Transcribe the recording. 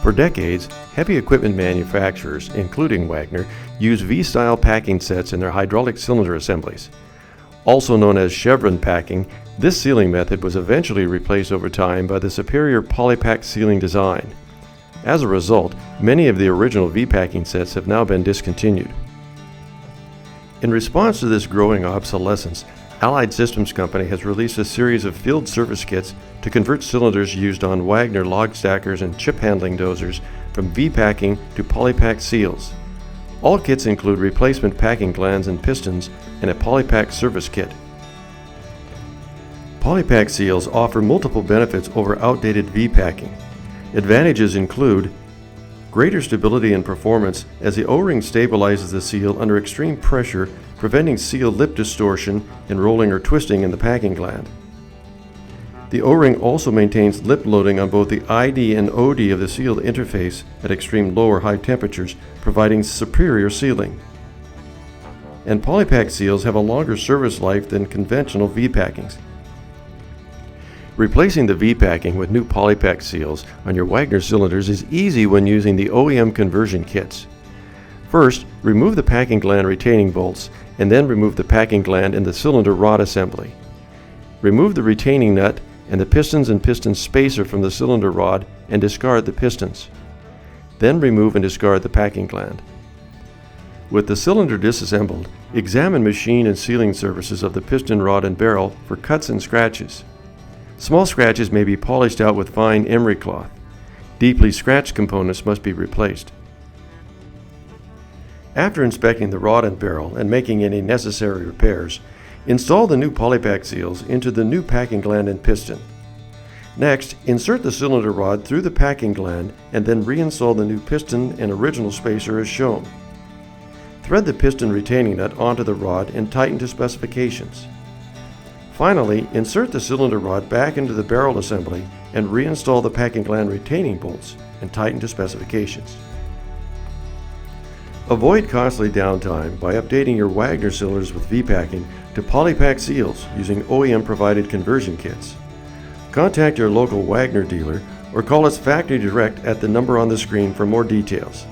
For decades, heavy equipment manufacturers, including Wagner, use V-style packing sets in their hydraulic cylinder assemblies. Also known as chevron packing, this sealing method was eventually replaced over time by the superior Poly Pak sealing design. As a result, many of the original V-packing sets have now been discontinued. In response to this growing obsolescence, Allied Systems Company has released a series of field service kits to convert cylinders used on Wagner Logstackers and chip handling dozers from V-packing to Poly Pak seals. All kits include replacement packing glands and pistons and a Poly Pak service kit. Poly Pak seals offer multiple benefits over outdated V-packing. Advantages include greater stability and performance as the O-ring stabilizes the seal under extreme pressure, preventing seal lip distortion and rolling or twisting in the packing gland. The O-ring also maintains lip loading on both the ID and OD of the sealed interface at extreme low or high temperatures, providing superior sealing. And Poly Pak seals have a longer service life than conventional V-packings. Replacing the V-packing with new Poly Pak seals on your Wagner cylinders is easy when using the OEM conversion kits. First, remove the packing gland retaining bolts and then remove the packing gland in the cylinder rod assembly. Remove the retaining nut and the pistons and piston spacer from the cylinder rod and discard the pistons. Then remove and discard the packing gland. With the cylinder disassembled, examine machine and sealing surfaces of the piston rod and barrel for cuts and scratches. Small scratches may be polished out with fine emery cloth. Deeply scratched components must be replaced. After inspecting the rod and barrel and making any necessary repairs, install the new Poly Pak seals into the new packing gland and piston. Next, insert the cylinder rod through the packing gland and then reinstall the new piston and original spacer as shown. Thread the piston retaining nut onto the rod and tighten to specifications. Finally, insert the cylinder rod back into the barrel assembly and reinstall the packing gland retaining bolts and tighten to specifications. Avoid costly downtime by updating your Wagner cylinders with V-packing to Poly Pak seals using OEM-provided conversion kits. Contact your local Wagner dealer or call us factory direct at the number on the screen for more details.